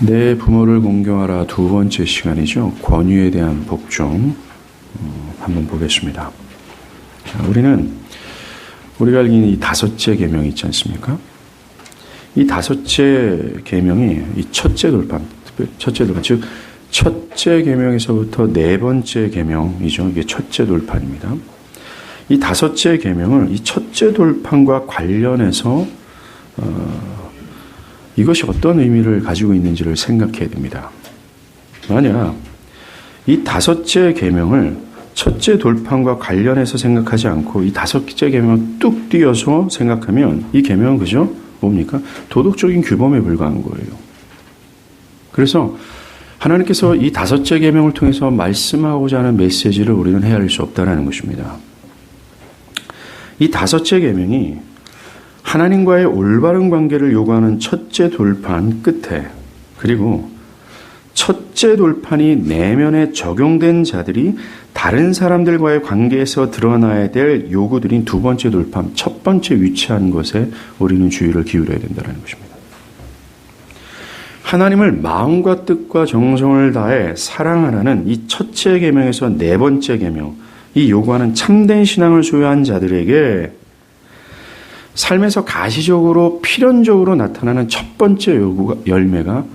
내 부모를 공경하라 두 번째 시간이죠. 권위에 대한 복종 한번 보겠습니다. 우리가 알기는 이 다섯째 계명이 있지 않습니까? 이 다섯째 계명이 이 첫째 돌판, 즉 첫째 계명에서부터 네 번째 계명이죠. 이게 첫째 돌판입니다. 이 다섯째 계명을 이 첫째 돌판과 관련해서 이것이 어떤 의미를 가지고 있는지를 생각해야 됩니다. 만약 이 다섯째 계명을 첫째 돌판과 관련해서 생각하지 않고 이 다섯째 계명을 뚝 띄어서 생각하면 이 계명은 그죠? 뭡니까? 도덕적인 규범에 불과한 거예요. 그래서 하나님께서 이 다섯째 계명을 통해서 말씀하고자 하는 메시지를 우리는 헤아릴 수 없다는 것입니다. 이 다섯째 계명이 하나님과의 올바른 관계를 요구하는 첫째 돌판 끝에, 그리고 첫째 돌판이 내면에 적용된 자들이 다른 사람들과의 관계에서 드러나야 될 요구들인 두 번째 돌판, 첫 번째 위치한 것에 우리는 주의를 기울여야 된다는 것입니다. 하나님을 마음과 뜻과 정성을 다해 사랑하라는 이 첫째 계명에서 네 번째 계명, 이 요구하는 참된 신앙을 소유한 자들에게 삶에서 가시적으로 필연적으로 나타나는 첫 번째 열매가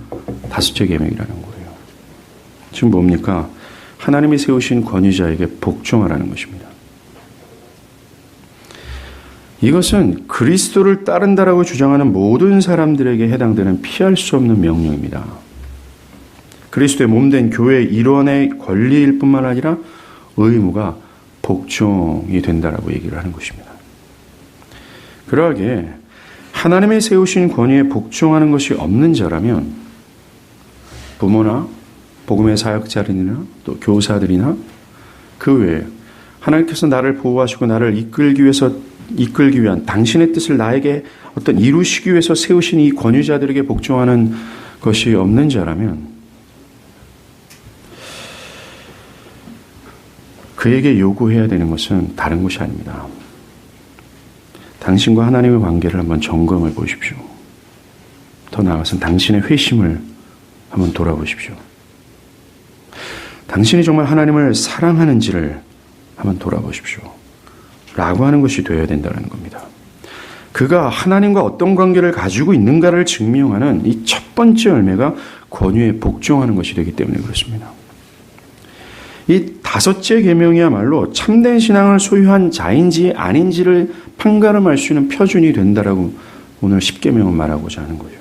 다섯째 계명이라는 거예요. 지금 뭡니까? 하나님이 세우신 권위자에게 복종하라는 것입니다. 이것은 그리스도를 따른다라고 주장하는 모든 사람들에게 해당되는 피할 수 없는 명령입니다. 그리스도의 몸된 교회의 일원의 권리일 뿐만 아니라 의무가 복종이 된다라고 얘기를 하는 것입니다. 그러하기에 하나님의 세우신 권위에 복종하는 것이 없는 자라면 부모나 복음의 사역자들이나 또 교사들이나 그 외에 하나님께서 나를 보호하시고 나를 이끌기 위한 당신의 뜻을 나에게 어떤 이루시기 위해서 세우신 이 권위자들에게 복종하는 것이 없는 자라면 그에게 요구해야 되는 것은 다른 것이 아닙니다. 당신과 하나님의 관계를 한번 점검해 보십시오. 더 나아가서는 당신의 회심을 한번 돌아보십시오. 당신이 정말 하나님을 사랑하는지를 한번 돌아보십시오. 라고 하는 것이 되어야 된다는 겁니다. 그가 하나님과 어떤 관계를 가지고 있는가를 증명하는 이 첫 번째 열매가 권위에 복종하는 것이 되기 때문에 그렇습니다. 이 다섯째 계명이야말로 참된 신앙을 소유한 자인지 아닌지를 판가름할 수 있는 표준이 된다라고 오늘 10계명은 말하고자 하는 거죠.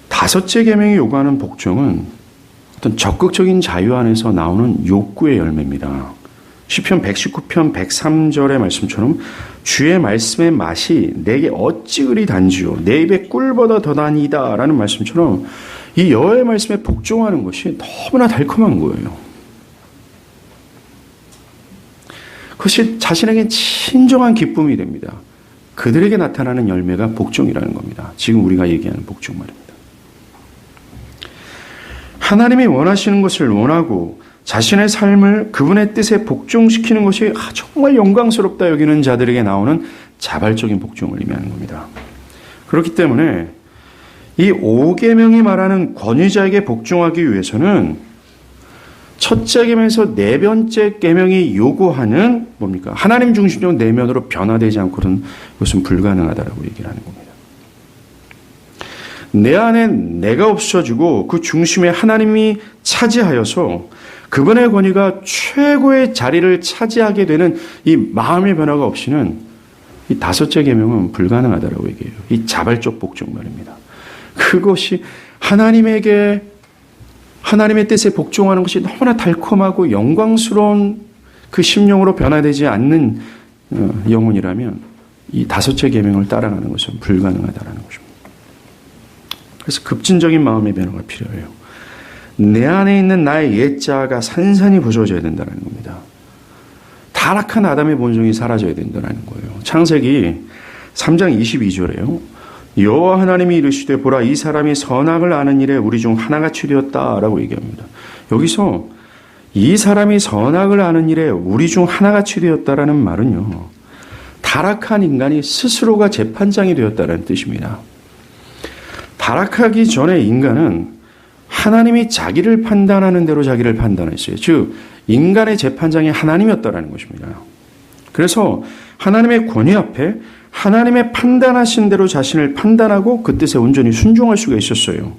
다섯째 계명이 요구하는 복종은 어떤 적극적인 자유 안에서 나오는 욕구의 열매입니다. 시편 119편 103절의 말씀처럼 주의 말씀의 맛이 내게 어찌 그리 단지요 내 입에 꿀보다 더 단이다 라는 말씀처럼 이 여호와의 말씀에 복종하는 것이 너무나 달콤한 거예요. 그것이 자신에게 진정한 기쁨이 됩니다. 그들에게 나타나는 열매가 복종이라는 겁니다. 지금 우리가 얘기하는 복종 말입니다. 하나님이 원하시는 것을 원하고 자신의 삶을 그분의 뜻에 복종시키는 것이 정말 영광스럽다 여기는 자들에게 나오는 자발적인 복종을 의미하는 겁니다. 그렇기 때문에 이 5계명이 말하는 권위자에게 복종하기 위해서는 첫째 계명에서 네 번째 계명이 요구하는 뭡니까? 하나님 중심적 내면으로 변화되지 않고는 이것은 불가능하다라고 얘기를 하는 겁니다. 내 안에 내가 없어지고 그 중심에 하나님이 차지하여서 그분의 권위가 최고의 자리를 차지하게 되는 이 마음의 변화가 없이는 이 다섯째 계명은 불가능하다라고 얘기해요. 이 자발적 복종 말입니다. 그것이 하나님의 뜻에 복종하는 것이 너무나 달콤하고 영광스러운 그 심령으로 변화되지 않는 영혼이라면 이 다섯째 계명을 따라가는 것은 불가능하다라는 것입니다. 그래서 급진적인 마음의 변화가 필요해요. 내 안에 있는 나의 옛자가 산산이 부서져야 된다는 겁니다. 타락한 아담의 본성이 사라져야 된다는 거예요. 창세기 3장 22절에요. 여호와 하나님이 이르시되 보라 이 사람이 선악을 아는 일에 우리 중 하나같이 되었다라고 얘기합니다. 여기서 이 사람이 선악을 아는 일에 우리 중 하나같이 되었다라는 말은요. 타락한 인간이 스스로가 재판장이 되었다는 뜻입니다. 타락하기 전에 인간은 하나님이 자기를 판단하는 대로 자기를 판단했어요. 즉 인간의 재판장이 하나님이었다라는 것입니다. 그래서 하나님의 권위 앞에 하나님의 판단하신 대로 자신을 판단하고 그 뜻에 온전히 순종할 수가 있었어요.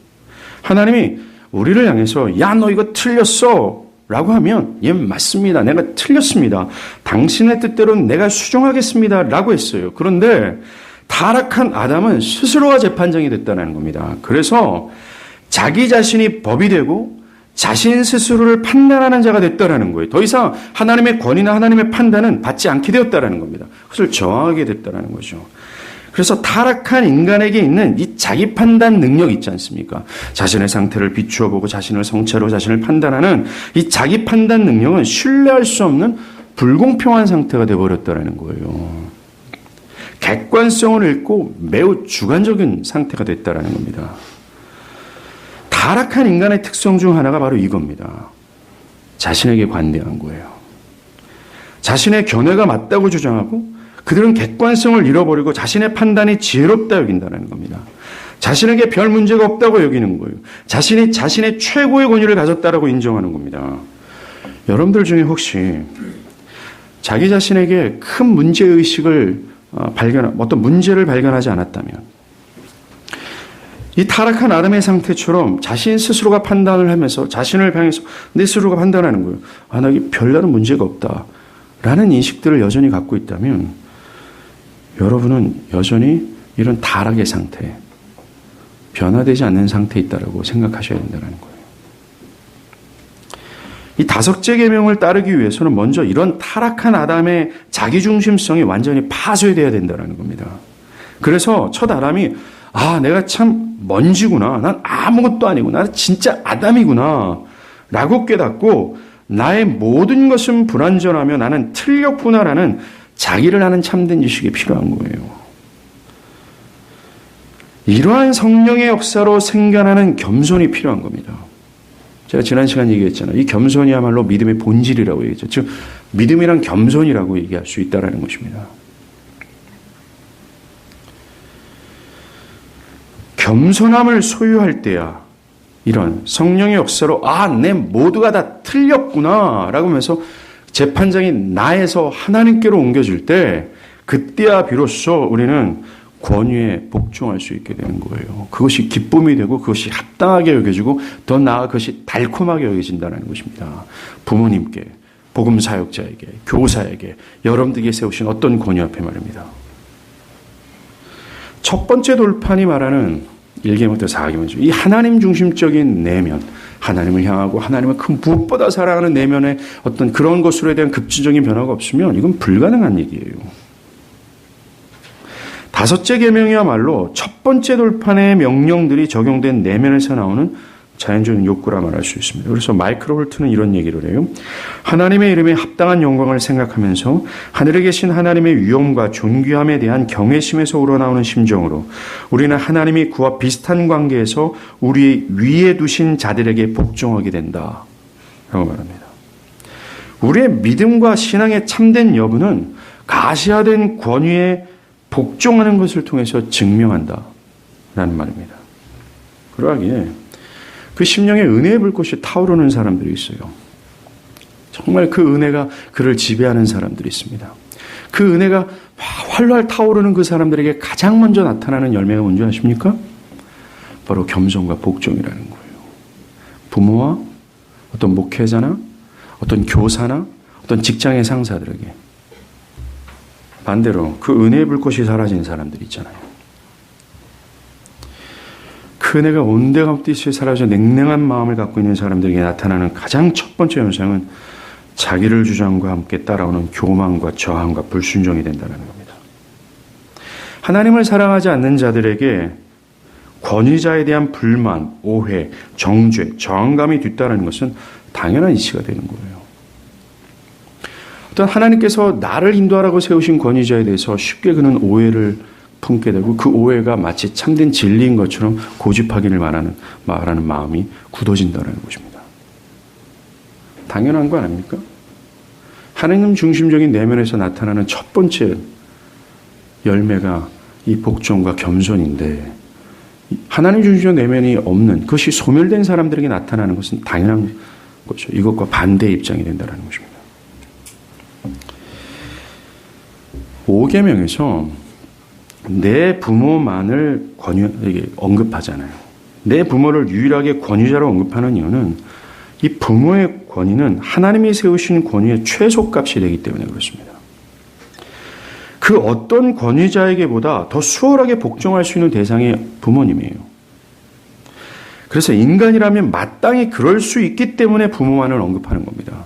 하나님이 우리를 향해서 야, 너 이거 틀렸어 라고 하면 예, 맞습니다. 내가 틀렸습니다. 당신의 뜻대로는 내가 수종하겠습니다 라고 했어요. 그런데 타락한 아담은 스스로가 재판장이 됐다는 겁니다. 그래서 자기 자신이 법이 되고 자신 스스로를 판단하는 자가 됐다는 거예요. 더 이상 하나님의 권위나 하나님의 판단은 받지 않게 되었다는 겁니다. 그것을 저항하게 됐다는 거죠. 그래서 타락한 인간에게 있는 이 자기 판단 능력 있지 않습니까? 자신의 상태를 비추어 보고 자신을 성찰하고 자신을 판단하는 이 자기 판단 능력은 신뢰할 수 없는 불공평한 상태가 되어버렸다는 거예요. 객관성을 잃고 매우 주관적인 상태가 됐다는 겁니다. 타락한 인간의 특성 중 하나가 바로 이겁니다. 자신에게 관대한 거예요. 자신의 견해가 맞다고 주장하고 그들은 객관성을 잃어버리고 자신의 판단이 지혜롭다 여긴다는 겁니다. 자신에게 별 문제가 없다고 여기는 거예요. 자신이 자신의 최고의 권위를 가졌다라고 인정하는 겁니다. 여러분들 중에 혹시 자기 자신에게 큰 문제의식을 어떤 문제를 발견하지 않았다면 이 타락한 아담의 상태처럼 자신 스스로가 판단을 하면서 자신을 향해서 내 스스로가 판단하는 거예요. 나 이게 별다른 문제가 없다 라는 인식들을 여전히 갖고 있다면 여러분은 여전히 이런 타락의 상태, 변화되지 않는 상태에 있다고 생각하셔야 된다는 거예요. 이 다섯째 계명을 따르기 위해서는 먼저 이런 타락한 아담의 자기중심성이 완전히 파쇄되어야 된다는 겁니다. 그래서 첫 아담이 내가 참 먼지구나. 난 아무것도 아니고 나는 진짜 아담이구나 라고 깨닫고 나의 모든 것은 불완전하며 나는 틀렸구나라는 자기를 아는 참된 지식이 필요한 거예요. 이러한 성령의 역사로 생겨나는 겸손이 필요한 겁니다. 제가 지난 시간 얘기했잖아요. 이 겸손이야말로 믿음의 본질이라고 얘기했죠. 즉 믿음이란 겸손이라고 얘기할 수 있다는 것입니다. 겸손함을 소유할 때야 이런 성령의 역사로 내 모두가 다 틀렸구나 라고 하면서 재판장이 나에서 하나님께로 옮겨질 때 그때야 비로소 우리는 권위에 복종할 수 있게 되는 거예요. 그것이 기쁨이 되고 그것이 합당하게 여겨지고 더 나아 그것이 달콤하게 여겨진다는 것입니다. 부모님께, 복음사역자에게, 교사에게, 여러분들에게 세우신 어떤 권위 앞에 말입니다. 첫 번째 돌판이 말하는 1계명부터 4계명이죠. 이 하나님 중심적인 내면, 하나님을 향하고 하나님을 그 무엇보다 사랑하는 내면의 어떤 그런 것으로에 대한 급진적인 변화가 없으면 이건 불가능한 얘기예요. 다섯째 계명이야말로 첫 번째 돌판의 명령들이 적용된 내면에서 나오는 자연적인 욕구라 말할 수 있습니다. 그래서 마이클 홀트는 이런 얘기를 해요. 하나님의 이름에 합당한 영광을 생각하면서 하늘에 계신 하나님의 위엄과 존귀함에 대한 경외심에서 우러나오는 심정으로 우리는 하나님이 그와 비슷한 관계에서 우리 위에 두신 자들에게 복종하게 된다 라고 말합니다. 우리의 믿음과 신앙의 참된 여부는 가시화된 권위에 복종하는 것을 통해서 증명한다 라는 말입니다. 그러하기에 그 심령에 은혜의 불꽃이 타오르는 사람들이 있어요. 정말 그 은혜가 그를 지배하는 사람들이 있습니다. 그 은혜가 활활 타오르는 그 사람들에게 가장 먼저 나타나는 열매가 뭔지 아십니까? 바로 겸손과 복종이라는 거예요. 부모와 어떤 목회자나 어떤 교사나 어떤 직장의 상사들에게 반대로 그 은혜의 불꽃이 사라진 사람들이 있잖아요. 그 은혜가 온데감없이 사라져 냉랭한 마음을 갖고 있는 사람들에게 나타나는 가장 첫 번째 현상은 자기를 주장과 함께 따라오는 교만과 저항과 불순종이 된다는 겁니다. 하나님을 사랑하지 않는 자들에게 권위자에 대한 불만, 오해, 정죄, 저항감이 뒤따르는 것은 당연한 이치가 되는 거예요. 어떤 하나님께서 나를 인도하라고 세우신 권위자에 대해서 쉽게 그는 오해를 품게 되고 그 오해가 마치 참된 진리인 것처럼 고집하기를 말하는 마음이 굳어진다는 것입니다. 당연한 거 아닙니까? 하나님 중심적인 내면에서 나타나는 첫 번째 열매가 이 복종과 겸손인데 하나님 주신 내면이 없는 그것이 소멸된 사람들에게 나타나는 것은 당연한 거죠. 이것과 반대의 입장이 된다는 것입니다. 5계명에서 내 부모만을 언급하잖아요. 내 부모를 유일하게 권위자로 언급하는 이유는 이 부모의 권위는 하나님이 세우신 권위의 최소값이 되기 때문에 그렇습니다. 그 어떤 권위자에게보다 더 수월하게 복종할 수 있는 대상이 부모님이에요. 그래서 인간이라면 마땅히 그럴 수 있기 때문에 부모만을 언급하는 겁니다.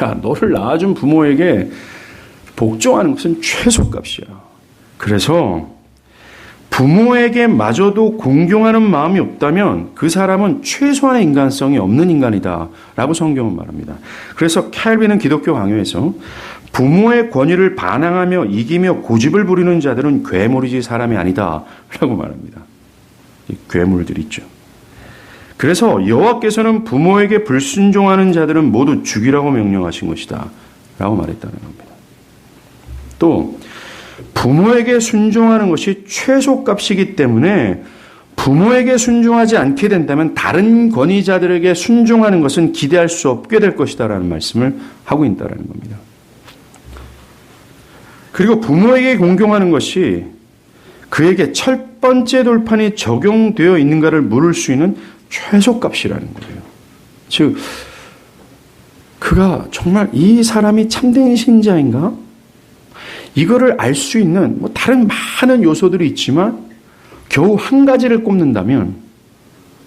야, 너를 낳아준 부모에게 복종하는 것은 최소값이야. 그래서 부모에게 마저도 공경하는 마음이 없다면 그 사람은 최소한의 인간성이 없는 인간이다 라고 성경은 말합니다. 그래서 캘빈은 기독교 강요에서 부모의 권위를 반항하며 이기며 고집을 부리는 자들은 괴물이지 사람이 아니다 라고 말합니다. 괴물들 있죠. 그래서 여호와께서는 부모에게 불순종하는 자들은 모두 죽이라고 명령하신 것이다 라고 말했다는 겁니다. 또 부모에게 순종하는 것이 최소값이기 때문에 부모에게 순종하지 않게 된다면 다른 권위자들에게 순종하는 것은 기대할 수 없게 될 것이다 라는 말씀을 하고 있다는 겁니다. 그리고 부모에게 공경하는 것이 그에게 첫 번째 돌판이 적용되어 있는가를 물을 수 있는 최소값이라는 거예요. 즉 그가 정말 이 사람이 참된 신자인가? 이거를 알 수 있는 다른 많은 요소들이 있지만 겨우 한 가지를 꼽는다면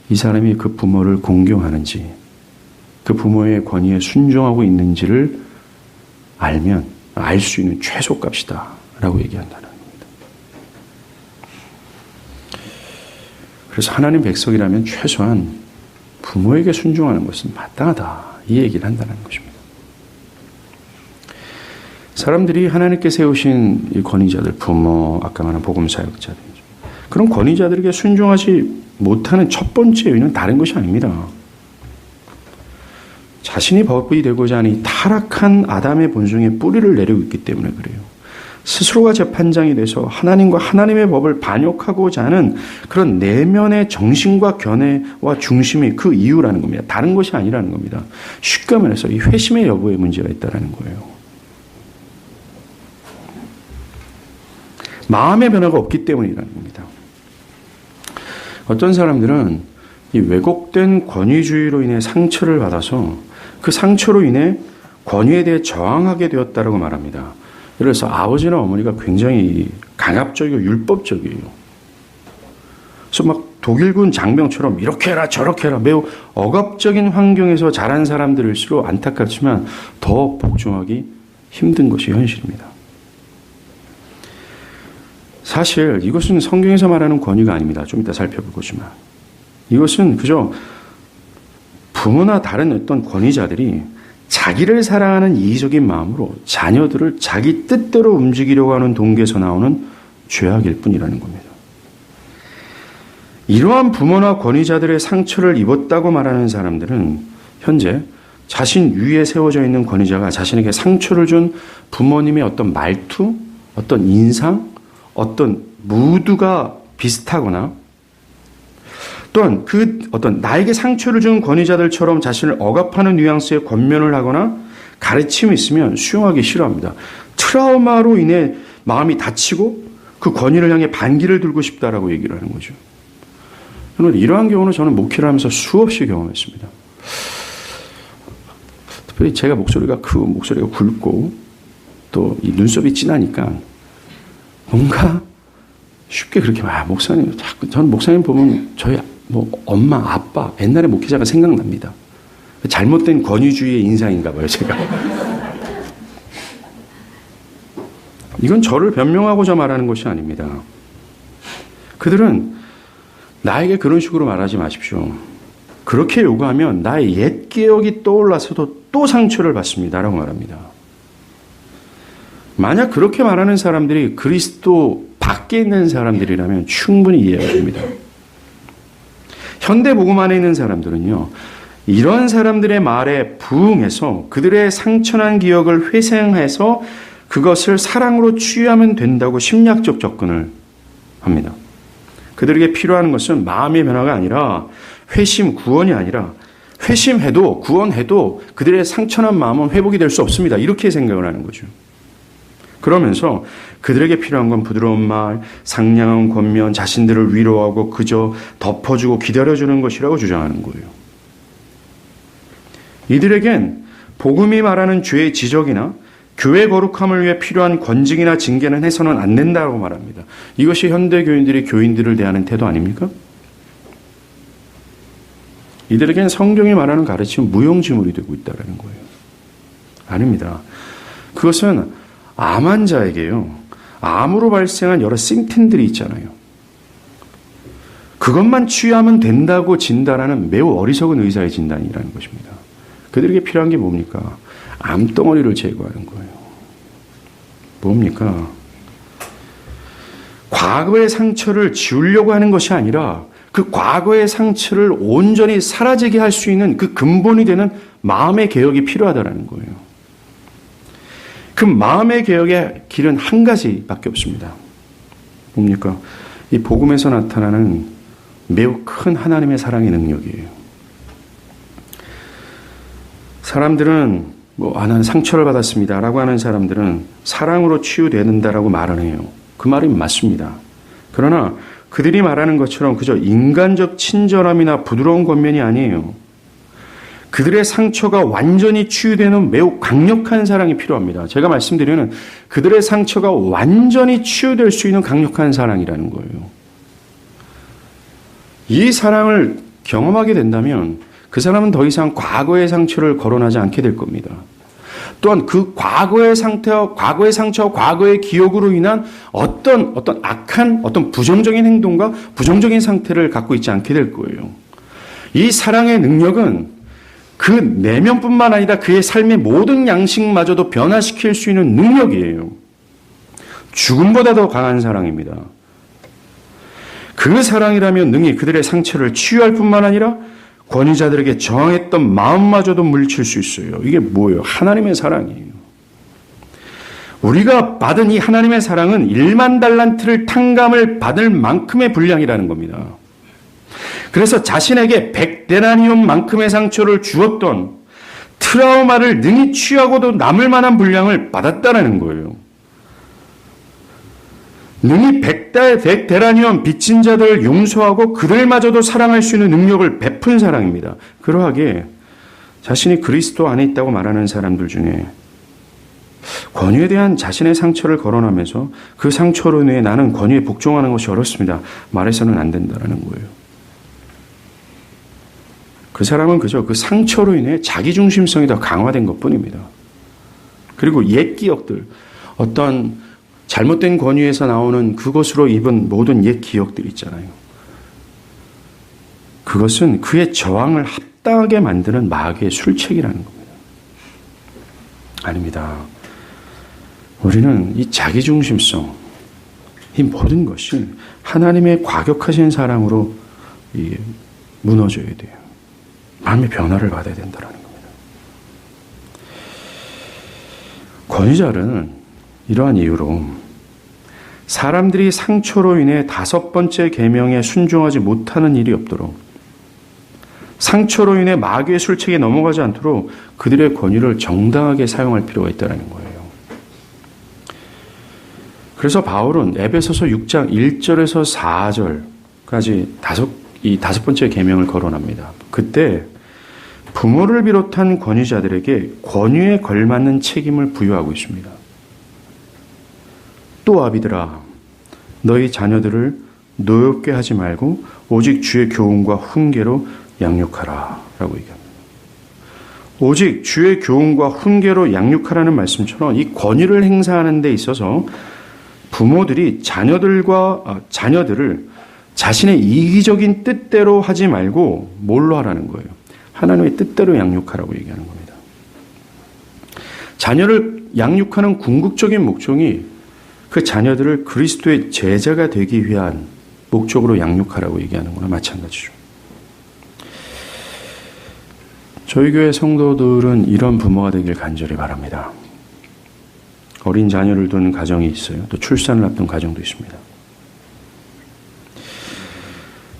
이 사람이 그 부모를 공경하는지 그 부모의 권위에 순종하고 있는지를 알면 알 수 있는 최소값이다 라고 얘기한다는 겁니다. 그래서 하나님 백성이라면 최소한 부모에게 순종하는 것은 마땅하다 이 얘기를 한다는 것입니다. 사람들이 하나님께 세우신 이 권위자들, 부모, 아까 말한 복음사역자들, 그런 권위자들에게 순종하지 못하는 첫 번째 요인은 다른 것이 아닙니다. 자신이 법이 되고자 하니 타락한 아담의 본성에 뿌리를 내리고 있기 때문에 그래요. 스스로가 재판장이 돼서 하나님과 하나님의 법을 반역하고자 하는 그런 내면의 정신과 견해와 중심이 그 이유라는 겁니다. 다른 것이 아니라는 겁니다. 쉽게 말해서 이 회심의 여부에 문제가 있다는 거예요. 마음의 변화가 없기 때문이라는 겁니다. 어떤 사람들은 이 왜곡된 권위주의로 인해 상처를 받아서 그 상처로 인해 권위에 대해 저항하게 되었다라고 말합니다. 그래서 아버지나 어머니가 굉장히 강압적이고 율법적이에요. 그래서 막 독일군 장병처럼 이렇게 해라 저렇게 해라 매우 억압적인 환경에서 자란 사람들일수록 안타깝지만 더 복종하기 힘든 것이 현실입니다. 사실 이것은 성경에서 말하는 권위가 아닙니다. 좀 이따 살펴볼 거지만 이것은 그저 부모나 다른 어떤 권위자들이 자기를 사랑하는 이기적인 마음으로 자녀들을 자기 뜻대로 움직이려고 하는 동기에서 나오는 죄악일 뿐이라는 겁니다. 이러한 부모나 권위자들의 상처를 입었다고 말하는 사람들은 현재 자신 위에 세워져 있는 권위자가 자신에게 상처를 준 부모님의 어떤 말투, 어떤 인상, 어떤 무드가 비슷하거나 또한 그 어떤 나에게 상처를 준 권위자들처럼 자신을 억압하는 뉘앙스의 권면을 하거나 가르침이 있으면 수용하기 싫어합니다. 트라우마로 인해 마음이 다치고 그 권위를 향해 반기를 들고 싶다라고 얘기를 하는 거죠. 그런데 이러한 경우는 저는 목회를 하면서 수없이 경험했습니다. 특별히 제가 목소리가 크고 목소리가 굵고 또 이 눈썹이 진하니까 뭔가 쉽게 그렇게 목사님 자꾸 저는 목사님 보면 저희 엄마 아빠 옛날에 목회자가 생각납니다. 잘못된 권위주의의 인상인가 봐요 제가. 이건 저를 변명하고자 말하는 것이 아닙니다. 그들은 나에게 그런 식으로 말하지 마십시오. 그렇게 요구하면 나의 옛 기억이 떠올라서도 또 상처를 받습니다라고 말합니다. 만약 그렇게 말하는 사람들이 그리스도 밖에 있는 사람들이라면 충분히 이해가 됩니다. 현대 복음 안에 있는 사람들은요, 이런 사람들의 말에 부응해서 그들의 상처난 기억을 회상해서 그것을 사랑으로 치유하면 된다고 심리학적 접근을 합니다. 그들에게 필요한 것은 마음의 변화가 아니라 회심, 구원이 아니라 회심해도 구원해도 그들의 상처난 마음은 회복이 될 수 없습니다. 이렇게 생각을 하는 거죠. 그러면서 그들에게 필요한 건 부드러운 말, 상냥한 권면, 자신들을 위로하고 그저 덮어주고 기다려주는 것이라고 주장하는 거예요. 이들에겐 복음이 말하는 죄의 지적이나 교회 거룩함을 위해 필요한 권징이나 징계는 해서는 안 된다고 말합니다. 이것이 현대 교인들이 교인들을 대하는 태도 아닙니까? 이들에겐 성경이 말하는 가르침은 무용지물이 되고 있다는 거예요. 아닙니다. 그것은 암 환자에게요, 암으로 발생한 여러 심튼들이 있잖아요. 그것만 치유하면 된다고 진단하는 매우 어리석은 의사의 진단이라는 것입니다. 그들에게 필요한 게 뭡니까? 암덩어리를 제거하는 거예요. 뭡니까? 과거의 상처를 지우려고 하는 것이 아니라 그 과거의 상처를 온전히 사라지게 할 수 있는 그 근본이 되는 마음의 개혁이 필요하다는 거예요. 그 마음의 개혁의 길은 한 가지밖에 없습니다. 뭡니까? 이 복음에서 나타나는 매우 큰 하나님의 사랑의 능력이에요. 사람들은 나는 상처를 받았습니다 라고 하는 사람들은 사랑으로 치유된다라고 말을 해요. 그 말이 맞습니다. 그러나 그들이 말하는 것처럼 그저 인간적 친절함이나 부드러운 권면이 아니에요. 그들의 상처가 완전히 치유되는 매우 강력한 사랑이 필요합니다. 제가 말씀드리는 그들의 상처가 완전히 치유될 수 있는 강력한 사랑이라는 거예요. 이 사랑을 경험하게 된다면 그 사람은 더 이상 과거의 상처를 거론하지 않게 될 겁니다. 또한 그 과거의 상처와 과거의 기억으로 인한 어떤 악한 부정적인 행동과 부정적인 상태를 갖고 있지 않게 될 거예요. 이 사랑의 능력은 그 내면뿐만 아니라 그의 삶의 모든 양식마저도 변화시킬 수 있는 능력이에요. 죽음보다 더 강한 사랑입니다. 그 사랑이라면 능히 그들의 상처를 치유할 뿐만 아니라 권위자들에게 저항했던 마음마저도 물리칠 수 있어요. 이게 뭐예요? 하나님의 사랑이에요. 우리가 받은 이 하나님의 사랑은 1만 달란트를 탕감을 받을 만큼의 분량이라는 겁니다. 그래서 자신에게 100데나리온만큼의 상처를 주었던 트라우마를 능히 치유하고도 남을 만한 분량을 받았다는 거예요. 능히 100데나리온 빚진 자들을 용서하고 그들마저도 사랑할 수 있는 능력을 베푼 사랑입니다. 그러하기에 자신이 그리스도 안에 있다고 말하는 사람들 중에 권위에 대한 자신의 상처를 거론하면서 그 상처로 인해 나는 권위에 복종하는 것이 어렵습니다. 말해서는 안 된다는 거예요. 그 사람은 그저 그 상처로 인해 자기중심성이 더 강화된 것뿐입니다. 그리고 옛 기억들, 어떤 잘못된 권위에서 나오는 그것으로 입은 모든 옛 기억들 있잖아요. 그것은 그의 저항을 합당하게 만드는 마귀의 술책이라는 겁니다. 아닙니다. 우리는 이 자기중심성, 이 모든 것이 하나님의 과격하신 사랑으로 무너져야 돼요. 마음의 변화를 받아야 된다는 겁니다. 권위자는 이러한 이유로 사람들이 상처로 인해 5번째 계명에 순종하지 못하는 일이 없도록, 상처로 인해 마귀의 술책에 넘어가지 않도록 그들의 권위를 정당하게 사용할 필요가 있다는 거예요. 그래서 바울은 에베소서 6장 1절에서 4절까지 이 5번째 계명을 거론합니다. 그때 부모를 비롯한 권위자들에게 권위에 걸맞는 책임을 부여하고 있습니다. 또 아비들아, 너희 자녀들을 노엽게 하지 말고 오직 주의 교훈과 훈계로 양육하라 라고 얘기합니다. 오직 주의 교훈과 훈계로 양육하라는 말씀처럼 이 권위를 행사하는 데 있어서 부모들이 자녀들을 자신의 이기적인 뜻대로 하지 말고 뭘로 하라는 거예요? 하나님의 뜻대로 양육하라고 얘기하는 겁니다. 자녀를 양육하는 궁극적인 목적이 그 자녀들을 그리스도의 제자가 되기 위한 목적으로 양육하라고 얘기하는 거나 마찬가지죠. 저희 교회 성도들은 이런 부모가 되길 간절히 바랍니다. 어린 자녀를 둔 가정이 있어요. 또 출산을 앞둔 가정도 있습니다.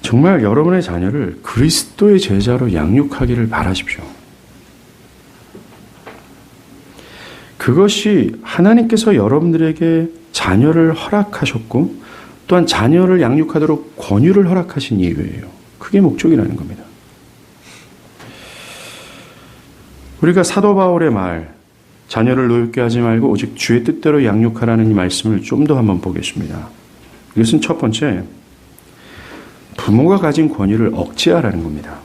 정말 여러분의 자녀를 그리스도의 제자로 양육하기를 바라십시오. 그것이 하나님께서 여러분들에게 자녀를 허락하셨고 또한 자녀를 양육하도록 권유를 허락하신 이유예요. 그게 목적이라는 겁니다. 우리가 사도 바울의 말, 자녀를 노엽게 하지 말고 오직 주의 뜻대로 양육하라는 이 말씀을 좀 더 한번 보겠습니다. 이것은 첫 번째, 부모가 가진 권위를 억제하라는 겁니다.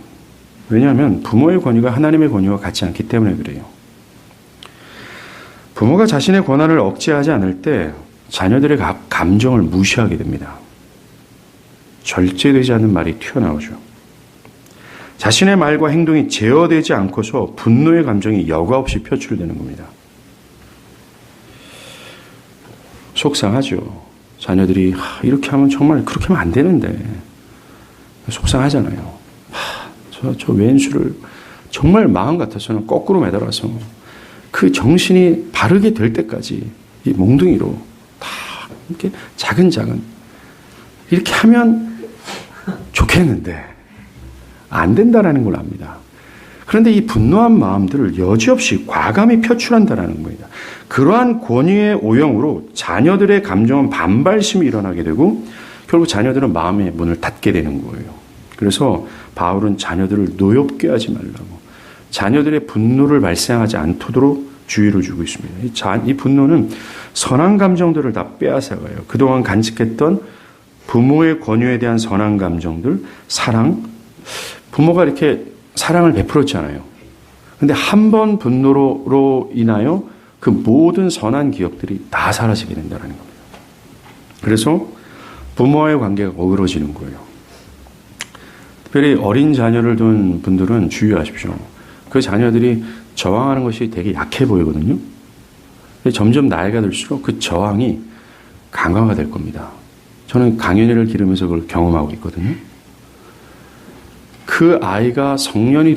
왜냐하면 부모의 권위가 하나님의 권위와 같지 않기 때문에 그래요. 부모가 자신의 권한을 억제하지 않을 때 자녀들의 감정을 무시하게 됩니다. 절제되지 않는 말이 튀어나오죠. 자신의 말과 행동이 제어되지 않고서 분노의 감정이 여과 없이 표출되는 겁니다. 속상하죠. 자녀들이 이렇게 하면 정말 그렇게 하면 안 되는데 속상하잖아요. 저 왼수를 정말 마음 같아서는 거꾸로 매달아서 그 정신이 바르게 될 때까지 이 몽둥이로 다 이렇게 작은 이렇게 하면 좋겠는데 안 된다라는 걸 압니다. 그런데 이 분노한 마음들을 여지없이 과감히 표출한다라는 겁니다. 그러한 권위의 오용으로 자녀들의 감정은 반발심이 일어나게 되고 결국 자녀들은 마음의 문을 닫게 되는 거예요. 그래서 바울은 자녀들을 노엽게 하지 말라고, 자녀들의 분노를 발생하지 않도록 주의를 주고 있습니다. 이 분노는 선한 감정들을 다 빼앗아가요. 그동안 간직했던 부모의 권유에 대한 선한 감정들, 사랑, 부모가 이렇게 사랑을 베풀었잖아요. 근데 한 번 분노로 인하여 그 모든 선한 기억들이 다 사라지게 된다는 겁니다. 그래서 부모와의 관계가 어그러지는 거예요. 특별히 어린 자녀를 둔 분들은 주의하십시오. 그 자녀들이 저항하는 것이 되게 약해 보이거든요. 점점 나이가 들수록 그 저항이 강화가 될 겁니다. 저는 강연회를 기르면서 그걸 경험하고 있거든요. 그 아이가 성년이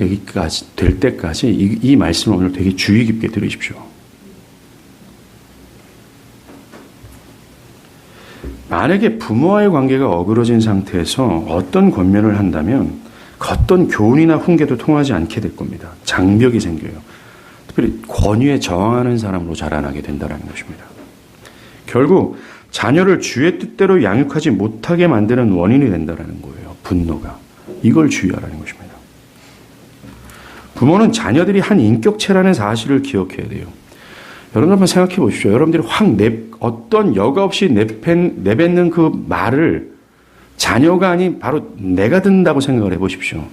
될 때까지 이 말씀을 오늘 되게 주의 깊게 들으십시오. 만약에 부모와의 관계가 어그러진 상태에서 어떤 권면을 한다면 그 어떤 교훈이나 훈계도 통하지 않게 될 겁니다. 장벽이 생겨요. 특별히 권위에 저항하는 사람으로 자라나게 된다는 것입니다. 결국 자녀를 주의 뜻대로 양육하지 못하게 만드는 원인이 된다는 거예요. 분노가. 이걸 주의하라는 것입니다. 부모는 자녀들이 한 인격체라는 사실을 기억해야 돼요. 여러분 한번 생각해 보십시오. 여러분들이 어떤 여과 없이 내뱉는 그 말을 자녀가 아닌 바로 내가 듣는다고 생각을 해 보십시오.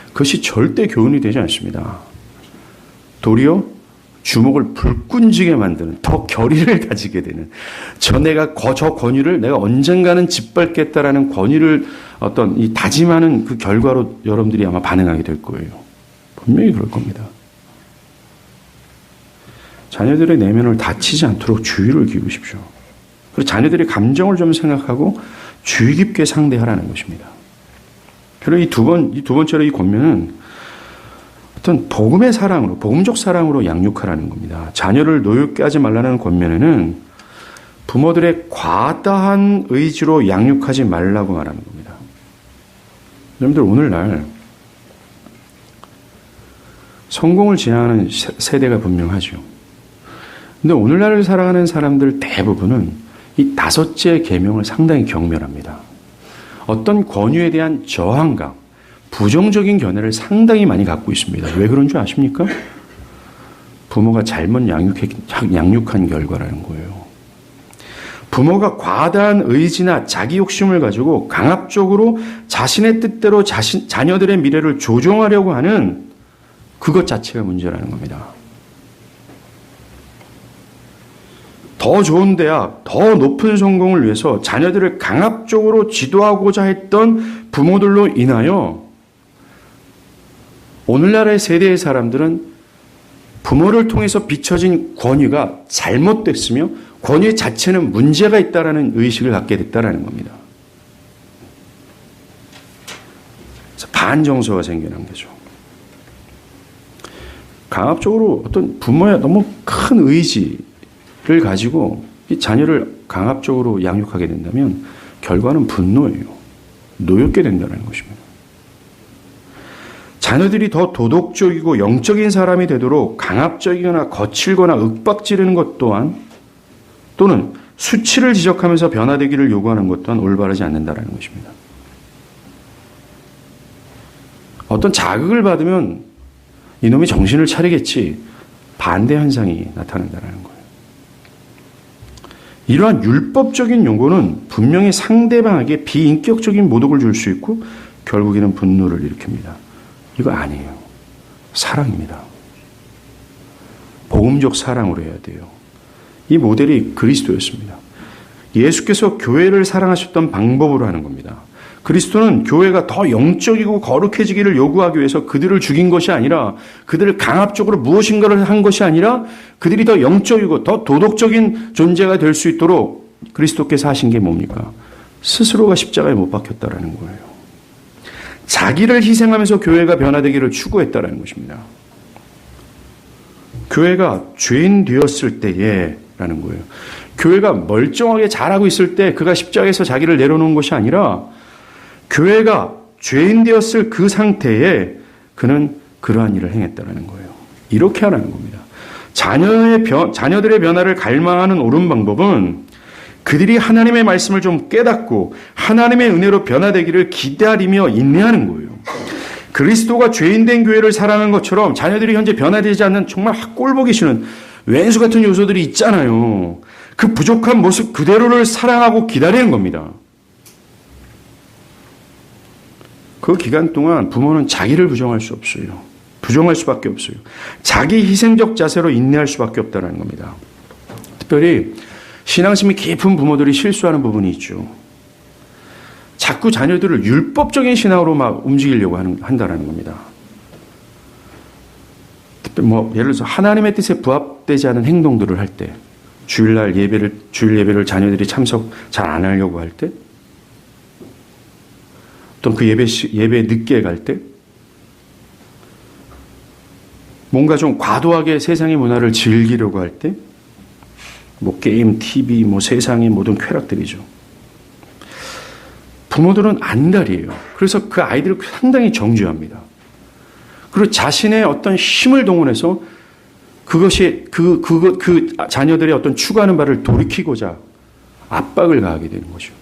그것이 절대 교훈이 되지 않습니다. 도리어 주먹을 불끈지게 만드는, 더 결의를 가지게 되는, 저 권위를 내가 언젠가는 짓밟겠다라는 권위를 어떤 이 다짐하는 그 결과로 여러분들이 아마 반응하게 될 거예요. 분명히 그럴 겁니다. 자녀들의 내면을 다치지 않도록 주의를 기울이십시오. 그리고 자녀들의 감정을 좀 생각하고 주의 깊게 상대하라는 것입니다. 그리고 두 번째로 이 권면은 어떤 복음의 사랑으로, 복음적 사랑으로 양육하라는 겁니다. 자녀를 노엽게 하지 말라는 권면에는 부모들의 과다한 의지로 양육하지 말라고 말하는 겁니다. 여러분들 오늘날 성공을 지향하는 세대가 분명하죠. 근데 오늘날을 살아가는 사람들 대부분은 이 다섯째 계명을 상당히 경멸합니다. 어떤 권유에 대한 저항감, 부정적인 견해를 상당히 많이 갖고 있습니다. 왜 그런 줄 아십니까? 부모가 잘못 양육한 결과라는 거예요. 부모가 과다한 의지나 자기 욕심을 가지고 강압적으로 자신의 뜻대로 자녀들의 미래를 조종하려고 하는 그것 자체가 문제라는 겁니다. 더 좋은 대학, 더 높은 성공을 위해서 자녀들을 강압적으로 지도하고자 했던 부모들로 인하여 오늘날의 세대의 사람들은 부모를 통해서 비춰진 권위가 잘못됐으며 권위 자체는 문제가 있다는 의식을 갖게 됐다는 겁니다. 그래서 반정서가 생겨난 거죠. 강압적으로 어떤 부모의 너무 큰 의지를 가지고 이 자녀를 강압적으로 양육하게 된다면 결과는 분노예요. 놓였게 된다는 것입니다. 자녀들이 더 도덕적이고 영적인 사람이 되도록 강압적이거나 거칠거나 윽박지르는 것 또한, 또는 수치를 지적하면서 변화되기를 요구하는 것 또한 올바르지 않는다는 것입니다. 어떤 자극을 받으면 이놈이 정신을 차리겠지, 반대 현상이 나타난다는 거예요. 이러한 율법적인 요구는 분명히 상대방에게 비인격적인 모독을 줄 수 있고 결국에는 분노를 일으킵니다. 이거 아니에요. 사랑입니다. 복음적 사랑으로 해야 돼요. 이 모델이 그리스도였습니다. 예수께서 교회를 사랑하셨던 방법으로 하는 겁니다. 그리스도는 교회가 더 영적이고 거룩해지기를 요구하기 위해서 그들을 죽인 것이 아니라, 그들을 강압적으로 무엇인가를 한 것이 아니라, 그들이 더 영적이고 더 도덕적인 존재가 될 수 있도록 그리스도께서 하신 게 뭡니까? 스스로가 십자가에 못 박혔다라는 거예요. 자기를 희생하면서 교회가 변화되기를 추구했다라는 것입니다. 교회가 죄인 되었을 때에 라는 거예요. 교회가 멀쩡하게 잘하고 있을 때 그가 십자가에서 자기를 내려놓은 것이 아니라, 교회가 죄인 되었을 그 상태에 그는 그러한 일을 행했다는 거예요. 이렇게 하라는 겁니다. 자녀들의 변화를 갈망하는 옳은 방법은 그들이 하나님의 말씀을 좀 깨닫고 하나님의 은혜로 변화되기를 기다리며 인내하는 거예요. 그리스도가 죄인된 교회를 사랑하는 것처럼 자녀들이 현재 변화되지 않는 정말 꼴보기 싫은 왼수 같은 요소들이 있잖아요. 그 부족한 모습 그대로를 사랑하고 기다리는 겁니다. 그 기간 동안 부모는 자기를 부정할 수 없어요. 부정할 수밖에 없어요. 자기 희생적 자세로 인내할 수밖에 없다는 겁니다. 특별히 신앙심이 깊은 부모들이 실수하는 부분이 있죠. 자꾸 자녀들을 율법적인 신앙으로 막 움직이려고 한다는 겁니다. 특별히 예를 들어서 하나님의 뜻에 부합되지 않은 행동들을 할 때, 주일 예배를 자녀들이 참석 잘 안 하려고 할 때, 또 그 예배에 늦게 갈 때, 뭔가 좀 과도하게 세상의 문화를 즐기려고 할 때, 게임, TV, 세상의 모든 쾌락들이죠. 부모들은 안달이에요. 그래서 그 아이들을 상당히 정죄합니다. 그리고 자신의 어떤 힘을 동원해서 그것이 그 자녀들의 어떤 추구하는 바를 돌이키고자 압박을 가하게 되는 거죠.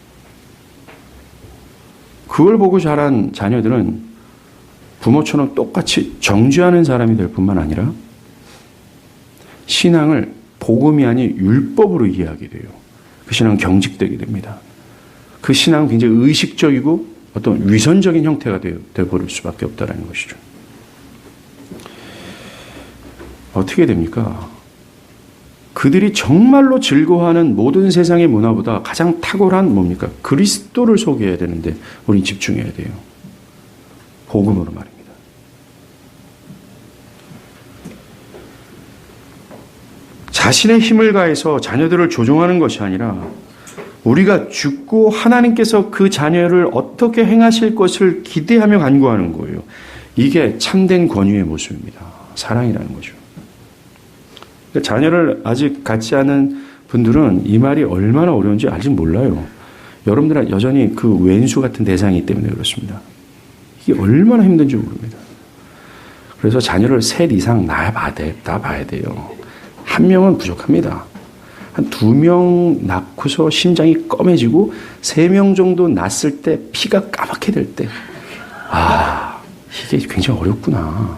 그걸 보고 자란 자녀들은 부모처럼 똑같이 정죄하는 사람이 될 뿐만 아니라 신앙을 복음이 아닌 율법으로 이해하게 돼요. 그 신앙은 경직되게 됩니다. 그 신앙은 굉장히 의식적이고 어떤 위선적인 형태가 되어버릴 수밖에 없다는 것이죠. 어떻게 됩니까? 그들이 정말로 즐거워하는 모든 세상의 문화보다 가장 탁월한 뭡니까? 그리스도를 소개해야 되는데 우린 집중해야 돼요. 복음으로 말입니다. 자신의 힘을 가해서 자녀들을 조종하는 것이 아니라 우리가 죽고 하나님께서 그 자녀를 어떻게 행하실 것을 기대하며 간구하는 거예요. 이게 참된 권위의 모습입니다. 사랑이라는 거죠. 자녀를 아직 갖지 않은 분들은 이 말이 얼마나 어려운지 아직 몰라요. 여러분들은 여전히 그 왼수 같은 대상이기 때문에 그렇습니다. 이게 얼마나 힘든지 모릅니다. 그래서 자녀를 셋 이상 낳아봐야 돼요. 한 명은 부족합니다. 한 2명 낳고서 심장이 검해지고 3명 정도 낳았을 때 피가 까맣게 될 때, 이게 굉장히 어렵구나.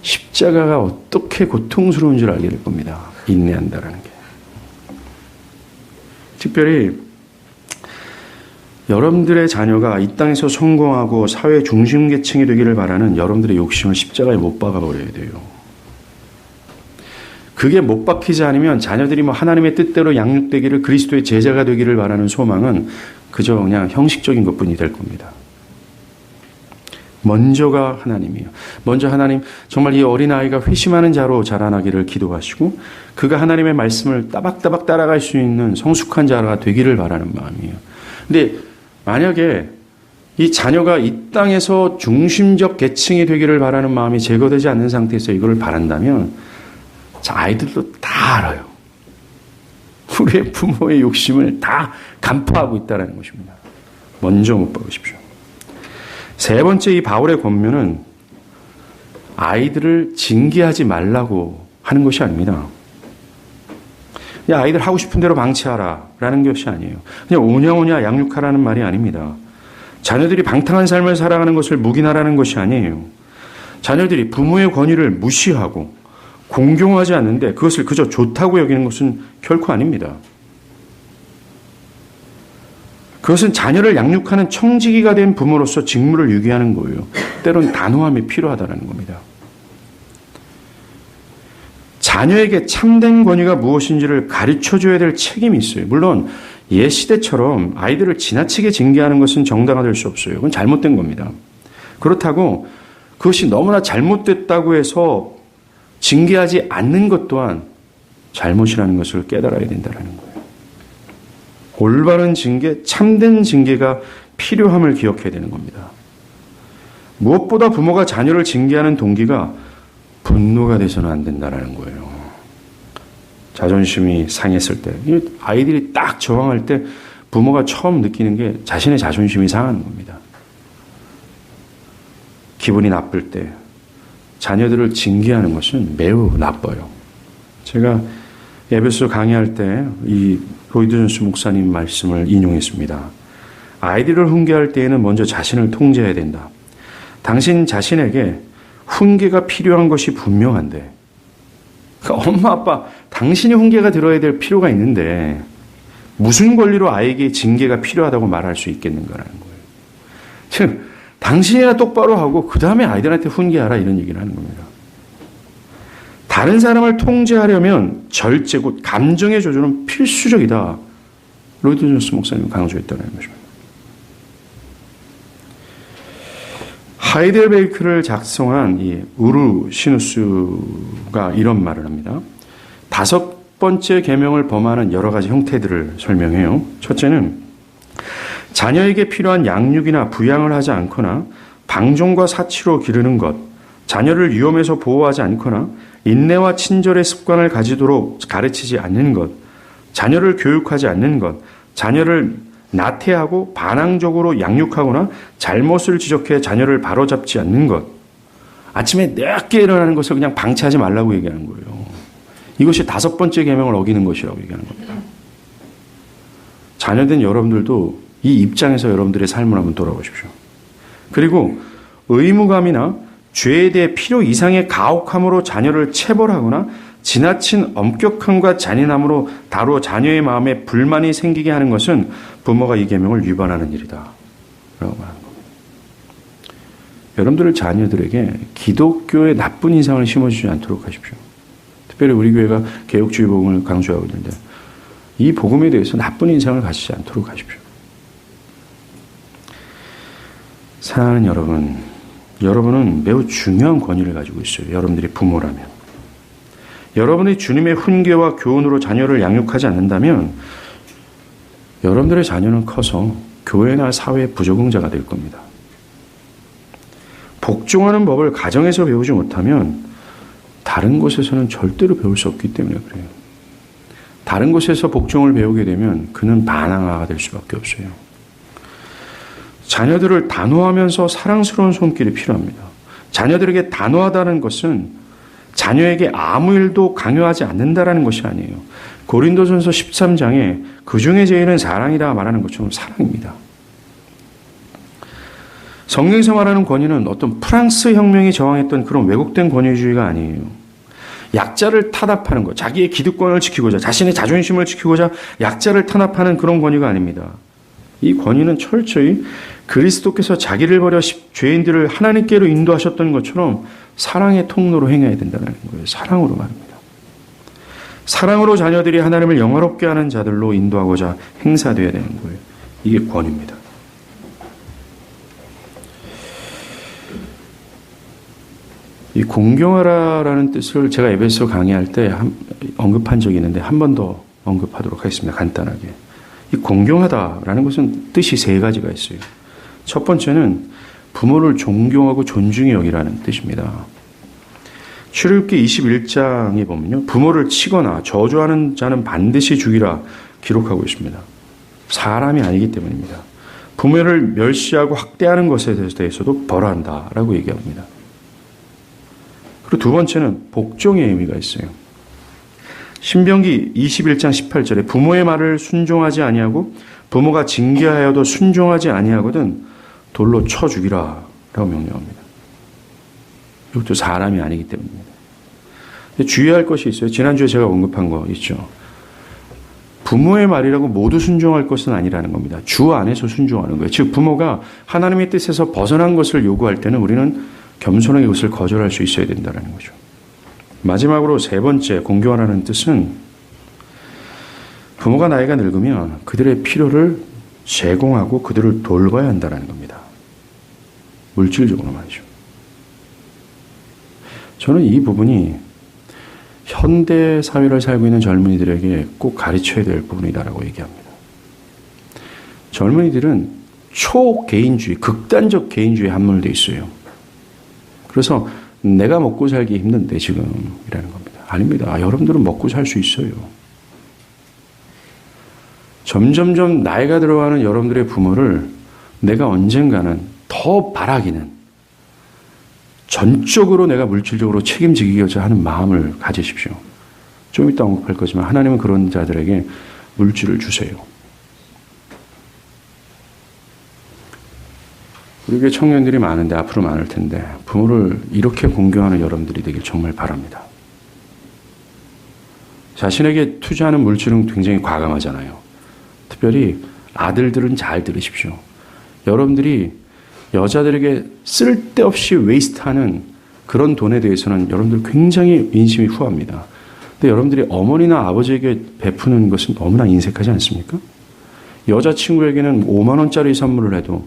십자가가 어떻게 고통스러운 줄 알게 될 겁니다. 인내한다라는 게. 특별히 여러분들의 자녀가 이 땅에서 성공하고 사회 중심 계층이 되기를 바라는 여러분들의 욕심을 십자가에 못 박아버려야 돼요. 그게 못 박히지 않으면 자녀들이 하나님의 뜻대로 양육되기를, 그리스도의 제자가 되기를 바라는 소망은 그저 그냥 형식적인 것뿐이 될 겁니다. 먼저가 하나님이에요. 먼저 하나님, 정말 이 어린아이가 회심하는 자로 자라나기를 기도하시고 그가 하나님의 말씀을 따박따박 따라갈 수 있는 성숙한 자가 되기를 바라는 마음이에요. 근데 만약에 이 자녀가 이 땅에서 중심적 계층이 되기를 바라는 마음이 제거되지 않는 상태에서 이걸 바란다면 아이들도 다 알아요. 우리의 부모의 욕심을 다 간파하고 있다는 것입니다. 먼저 못 박으십시오. 세 번째 이 바울의 권면은 아이들을 징계하지 말라고 하는 것이 아닙니다. 야, 아이들 하고 싶은 대로 방치하라 라는 것이 아니에요. 그냥 오냐오냐 양육하라는 말이 아닙니다. 자녀들이 방탕한 삶을 살아가는 것을 묵인하라는 것이 아니에요. 자녀들이 부모의 권위를 무시하고 공경하지 않는데 그것을 그저 좋다고 여기는 것은 결코 아닙니다. 그것은 자녀를 양육하는 청지기가 된 부모로서 직무를 유기하는 거예요. 때론 단호함이 필요하다는 겁니다. 자녀에게 참된 권위가 무엇인지를 가르쳐줘야 될 책임이 있어요. 물론 옛 시대처럼 아이들을 지나치게 징계하는 것은 정당화될 수 없어요. 그건 잘못된 겁니다. 그렇다고 그것이 너무나 잘못됐다고 해서 징계하지 않는 것 또한 잘못이라는 것을 깨달아야 된다는 거예요. 올바른 징계, 참된 징계가 필요함을 기억해야 되는 겁니다. 무엇보다 부모가 자녀를 징계하는 동기가 분노가 돼서는 안 된다는 거예요. 자존심이 상했을 때, 아이들이 딱 저항할 때 부모가 처음 느끼는 게 자신의 자존심이 상하는 겁니다. 기분이 나쁠 때 자녀들을 징계하는 것은 매우 나빠요. 제가 에베소 강의할 때 이 로이드 존스 목사님 말씀을 인용했습니다. 아이들을 훈계할 때에는 먼저 자신을 통제해야 된다. 당신 자신에게 훈계가 필요한 것이 분명한데, 그러니까 엄마 아빠 당신이 훈계가 들어야 될 필요가 있는데 무슨 권리로 아이에게 징계가 필요하다고 말할 수 있겠는가라는 거예요. 지금 당신이나 똑바로 하고 그 다음에 아이들한테 훈계하라 이런 얘기를 하는 겁니다. 다른 사람을 통제하려면 절제, 곧 감정의 조절은 필수적이다. 로이드 존스 목사님이 강조했다는 것입니다. 하이델베르크를 작성한 이 우르시누스가 이런 말을 합니다. 5번째 계명을 범하는 여러 가지 형태들을 설명해요. 첫째는 자녀에게 필요한 양육이나 부양을 하지 않거나 방종과 사치로 기르는 것, 자녀를 위험에서 보호하지 않거나 인내와 친절의 습관을 가지도록 가르치지 않는 것, 자녀를 교육하지 않는 것, 자녀를 나태하고 반항적으로 양육하거나 잘못을 지적해 자녀를 바로잡지 않는 것, 아침에 늦게 일어나는 것을 그냥 방치하지 말라고 얘기하는 거예요. 이것이 5번째 계명을 어기는 것이라고 얘기하는 겁니다. 자녀된 여러분들도 이 입장에서 여러분들의 삶을 한번 돌아보십시오. 그리고 의무감이나 죄에 대해 필요 이상의 가혹함으로 자녀를 체벌하거나 지나친 엄격함과 잔인함으로 다루 자녀의 마음에 불만이 생기게 하는 것은 부모가 이 계명을 위반하는 일이다 라고 말하는 겁니다. 여러분들의 자녀들에게 기독교의 나쁜 인상을 심어주지 않도록 하십시오. 특별히 우리 교회가 개혁주의 복음을 강조하고 있는데 이 복음에 대해서 나쁜 인상을 가지지 않도록 하십시오. 사랑하는 여러분, 여러분은 매우 중요한 권위를 가지고 있어요. 여러분들이 부모라면. 여러분이 주님의 훈계와 교훈으로 자녀를 양육하지 않는다면 여러분들의 자녀는 커서 교회나 사회의 부적응자가 될 겁니다. 복종하는 법을 가정에서 배우지 못하면 다른 곳에서는 절대로 배울 수 없기 때문에 그래요. 다른 곳에서 복종을 배우게 되면 그는 반항아가 될 수밖에 없어요. 자녀들을 단호하면서 사랑스러운 손길이 필요합니다. 자녀들에게 단호하다는 것은 자녀에게 아무 일도 강요하지 않는다라는 것이 아니에요. 고린도전서 13장에 그 중에 제일은 사랑이라 말하는 것처럼 사랑입니다. 성경에서 말하는 권위는 어떤 프랑스 혁명이 저항했던 그런 왜곡된 권위주의가 아니에요. 약자를 타협하는 것, 자기의 기득권을 지키고자, 자신의 자존심을 지키고자 약자를 탄압하는 그런 권위가 아닙니다. 이 권위는 철저히 그리스도께서 자기를 버려 죄인들을 하나님께로 인도하셨던 것처럼 사랑의 통로로 행해야 된다는 거예요. 사랑으로 말입니다. 사랑으로 자녀들이 하나님을 영화롭게 하는 자들로 인도하고자 행사되어야 되는 거예요. 이게 권위입니다. 이 공경하라라는 뜻을 제가 에베소 강의할 때 언급한 적이 있는데 한 번 더 언급하도록 하겠습니다. 간단하게. 이 공경하다라는 것은 뜻이 3가지가 있어요. 첫 번째는 부모를 존경하고 존중히 여기라는 뜻입니다. 출애굽기 21장에 보면요. 부모를 치거나 저주하는 자는 반드시 죽이라 기록하고 있습니다. 사람이 아니기 때문입니다. 부모를 멸시하고 학대하는 것에 대해서도 벌한다라고 얘기합니다. 그리고 두 번째는 복종의 의미가 있어요. 신명기 21장 18절에 부모의 말을 순종하지 아니하고 부모가 징계하여도 순종하지 아니하거든 돌로 쳐 죽이라 라고 명령합니다. 이것도 사람이 아니기 때문입니다. 주의할 것이 있어요. 지난주에 제가 언급한 거 있죠. 부모의 말이라고 모두 순종할 것은 아니라는 겁니다. 주 안에서 순종하는 거예요. 즉 부모가 하나님의 뜻에서 벗어난 것을 요구할 때는 우리는 겸손하게 그것을 거절할 수 있어야 된다는 거죠. 마지막으로 세 번째 공경하라는 뜻은 부모가 나이가 늙으면 그들의 필요를 제공하고 그들을 돌봐야 한다는 겁니다. 물질적으로 말이죠. 저는 이 부분이 현대 사회를 살고 있는 젊은이들에게 꼭 가르쳐야 될 부분이다라고 얘기합니다. 젊은이들은 초개인주의, 극단적 개인주의에 함몰되어 있어요. 그래서 내가 먹고 살기 힘든데 지금이라는 겁니다. 아닙니다. 여러분들은 먹고 살 수 있어요. 점점점 나이가 들어가는 여러분들의 부모를 내가 언젠가는 더 바라기는 전적으로 내가 물질적으로 책임지기가 하는 마음을 가지십시오. 좀 이따 언급할 거지만 하나님은 그런 자들에게 물질을 주세요. 우리 교회 청년들이 많은데 앞으로 많을 텐데 부모를 이렇게 공경하는 여러분들이 되길 정말 바랍니다. 자신에게 투자하는 물질은 굉장히 과감하잖아요. 특별히 아들들은 잘 들으십시오. 여러분들이 여자들에게 쓸데없이 웨이스트하는 그런 돈에 대해서는 여러분들 굉장히 인심이 후합니다. 근데 여러분들이 어머니나 아버지에게 베푸는 것은 너무나 인색하지 않습니까? 여자친구에게는 5만 원짜리 선물을 해도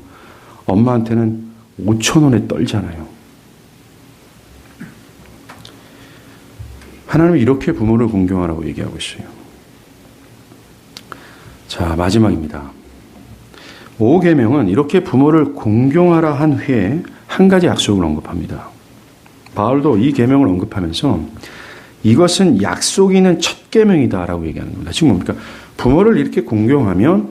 엄마한테는 5천 원에 떨잖아요. 하나님은 이렇게 부모를 공경하라고 얘기하고 있어요. 자, 마지막입니다. 5계명은 이렇게 부모를 공경하라 한 후에 한 가지 약속을 언급합니다. 바울도 이 계명을 언급하면서 이것은 약속이 있는 첫 계명이다라고 얘기하는 겁니다. 지금 뭡니까? 부모를 이렇게 공경하면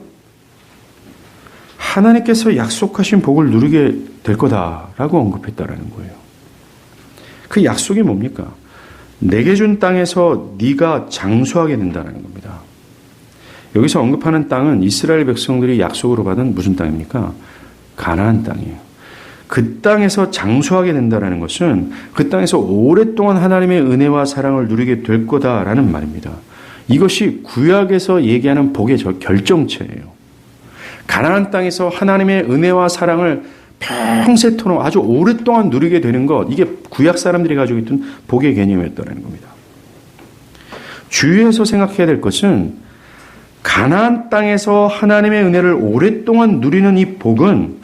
하나님께서 약속하신 복을 누리게 될 거다라고 언급했다라는 거예요. 그 약속이 뭡니까? 내게 준 땅에서 네가 장수하게 된다는 겁니다. 여기서 언급하는 땅은 이스라엘 백성들이 약속으로 받은 무슨 땅입니까? 가나안 땅이에요. 그 땅에서 장수하게 된다는 것은 그 땅에서 오랫동안 하나님의 은혜와 사랑을 누리게 될 거다라는 말입니다. 이것이 구약에서 얘기하는 복의 결정체예요. 가나안 땅에서 하나님의 은혜와 사랑을 평생토록 아주 오랫동안 누리게 되는 것, 이게 구약 사람들이 가지고 있던 복의 개념이었다는 겁니다. 주위에서 생각해야 될 것은 가나안 땅에서 하나님의 은혜를 오랫동안 누리는 이 복은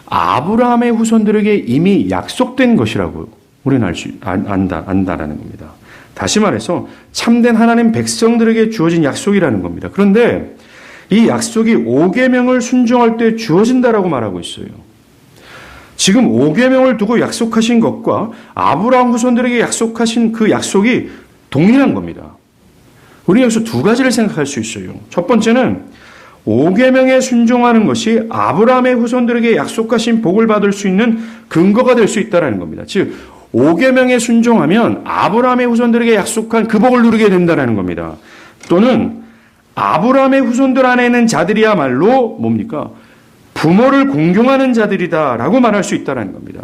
아브라함의 후손들에게 이미 약속된 것이라고 우리는 안다라는 겁니다. 다시 말해서 참된 하나님 백성들에게 주어진 약속이라는 겁니다. 그런데 이 약속이 5계명을 순종할 때 주어진다라고 말하고 있어요. 지금 5계명을 두고 약속하신 것과 아브라함 후손들에게 약속하신 그 약속이 동일한 겁니다. 우리 여기서 두 가지를 생각할 수 있어요. 첫 번째는 5계명에 순종하는 것이 아브라함의 후손들에게 약속하신 복을 받을 수 있는 근거가 될 수 있다는 겁니다. 즉 5계명에 순종하면 아브라함의 후손들에게 약속한 그 복을 누리게 된다는 겁니다. 또는 아브라함의 후손들 안에 있는 자들이야말로 뭡니까? 부모를 공경하는 자들이다라고 말할 수 있다는 겁니다.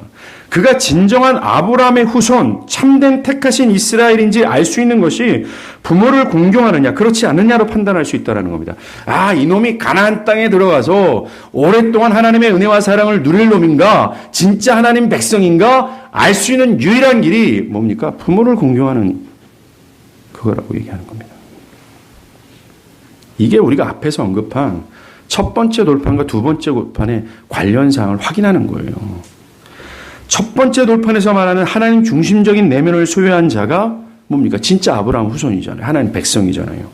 그가 진정한 아브라함의 후손, 참된 택하신 이스라엘인지 알 수 있는 것이 부모를 공경하느냐, 그렇지 않느냐로 판단할 수 있다는 겁니다. 아, 이놈이 가나안 땅에 들어가서 오랫동안 하나님의 은혜와 사랑을 누릴 놈인가, 진짜 하나님 백성인가 알 수 있는 유일한 길이 뭡니까? 부모를 공경하는 그거라고 얘기하는 겁니다. 이게 우리가 앞에서 언급한 첫 번째 돌판과 두 번째 돌판의 관련사항을 확인하는 거예요. 첫 번째 돌판에서 말하는 하나님 중심적인 내면을 소유한 자가 뭡니까? 진짜 아브라함 후손이잖아요. 하나님 백성이잖아요.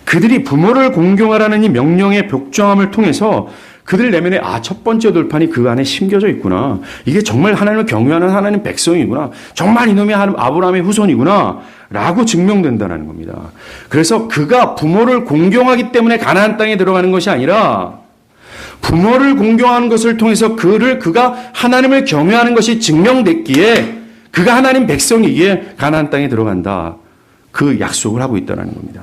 그들이 부모를 공경하라는 이 명령의 벽정함을 통해서 그들 내면에 첫 번째 돌판이 그 안에 심겨져 있구나. 이게 정말 하나님을 경외하는 하나님 백성이구나. 정말 이놈이 아브라함의 후손이구나. 라고 증명된다는 겁니다. 그래서 그가 부모를 공경하기 때문에 가나안 땅에 들어가는 것이 아니라 부모를 공경하는 것을 통해서 그가 하나님을 경외하는 것이 증명됐기에 그가 하나님 백성이기에 가나안 땅에 들어간다. 그 약속을 하고 있다는 겁니다.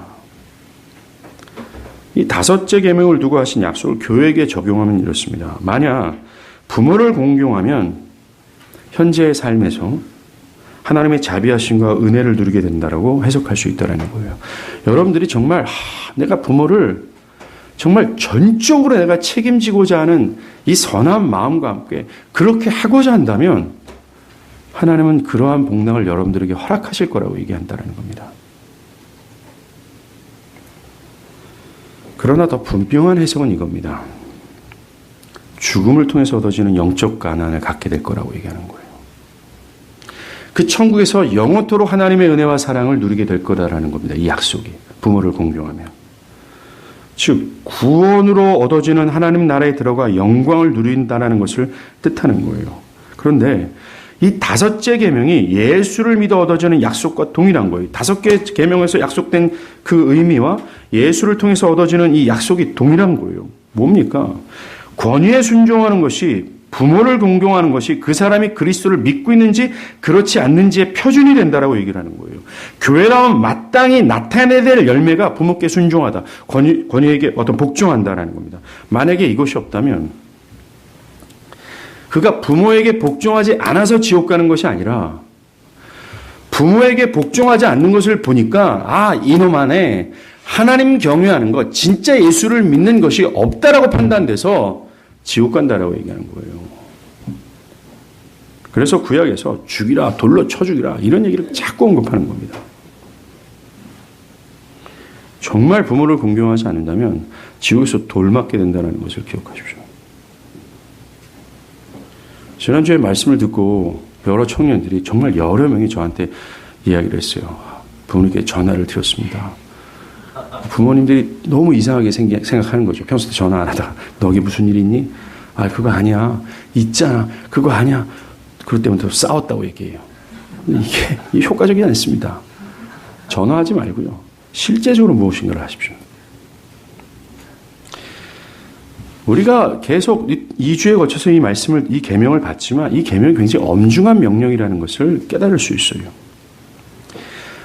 이 다섯째 계명을 두고 하신 약속을 교회에게 적용하면 이렇습니다. 만약 부모를 공경하면 현재의 삶에서 하나님의 자비하심과 은혜를 누리게 된다라고 해석할 수 있다는 거예요. 여러분들이 정말 내가 부모를 정말 전적으로 내가 책임지고자 하는 이 선한 마음과 함께 그렇게 하고자 한다면 하나님은 그러한 복락을 여러분들에게 허락하실 거라고 얘기한다는 겁니다. 그러나 더 분명한 해석은 이겁니다. 죽음을 통해서 얻어지는 영적 가난을 갖게 될 거라고 얘기하는 거예요. 그 천국에서 영원토록 하나님의 은혜와 사랑을 누리게 될 거다라는 겁니다. 이 약속이 부모를 공경하면. 즉 구원으로 얻어지는 하나님 나라에 들어가 영광을 누린다는 것을 뜻하는 거예요. 그런데 이 다섯째 계명이 예수를 믿어 얻어지는 약속과 동일한 거예요. 다섯 개 계명에서 약속된 그 의미와 예수를 통해서 얻어지는 이 약속이 동일한 거예요. 뭡니까? 권위에 순종하는 것이 부모를 공경하는 것이 그 사람이 그리스도를 믿고 있는지 그렇지 않는지의 표준이 된다라고 얘기를 하는 거예요. 교회라면 마땅히 나타내야 될 열매가 부모께 순종하다. 권위에게 어떤 복종한다라는 겁니다. 만약에 이것이 없다면 그가 부모에게 복종하지 않아서 지옥 가는 것이 아니라 부모에게 복종하지 않는 것을 보니까 이놈 안에 하나님 경외하는 것, 진짜 예수를 믿는 것이 없다라고 판단돼서 지옥 간다라고 얘기하는 거예요. 그래서 구약에서 죽이라, 돌로 쳐 죽이라 이런 얘기를 자꾸 언급하는 겁니다. 정말 부모를 공경하지 않는다면 지옥에서 돌 맞게 된다는 것을 기억하십시오. 지난주에 말씀을 듣고 여러 청년들이 정말 여러 명이 저한테 이야기를 했어요. 부모님께 전화를 드렸습니다. 부모님들이 너무 이상하게 생각하는 거죠. 평소에 전화 안 하다가 너기 무슨 일 있니? 그거 아니야. 있잖아. 그거 아니야. 그럴 때부터 싸웠다고 얘기해요. 이게 효과적이지 않습니다. 전화하지 말고요. 실제적으로 무엇인가를 하십시오. 우리가 계속 2주에 거쳐서 이 계명을 받지만 이 계명이 굉장히 엄중한 명령이라는 것을 깨달을 수 있어요.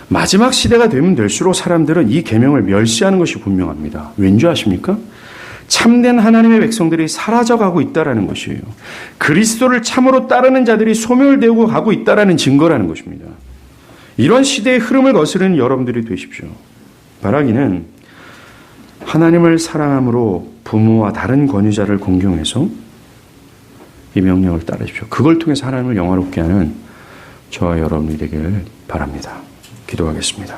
마지막 시대가 되면 될수록 사람들은 이 계명을 멸시하는 것이 분명합니다. 왠지 아십니까? 참된 하나님의 백성들이 사라져가고 있다는 것이에요. 그리스도를 참으로 따르는 자들이 소멸되고 가고 있다는 증거라는 것입니다. 이런 시대의 흐름을 거스르는 여러분들이 되십시오. 바라기는 하나님을 사랑함으로 부모와 다른 권위자를 공경해서 이 명령을 따르십시오. 그걸 통해서 하나님을 영화롭게 하는 저와 여러분이 되기를 바랍니다. 기도하겠습니다.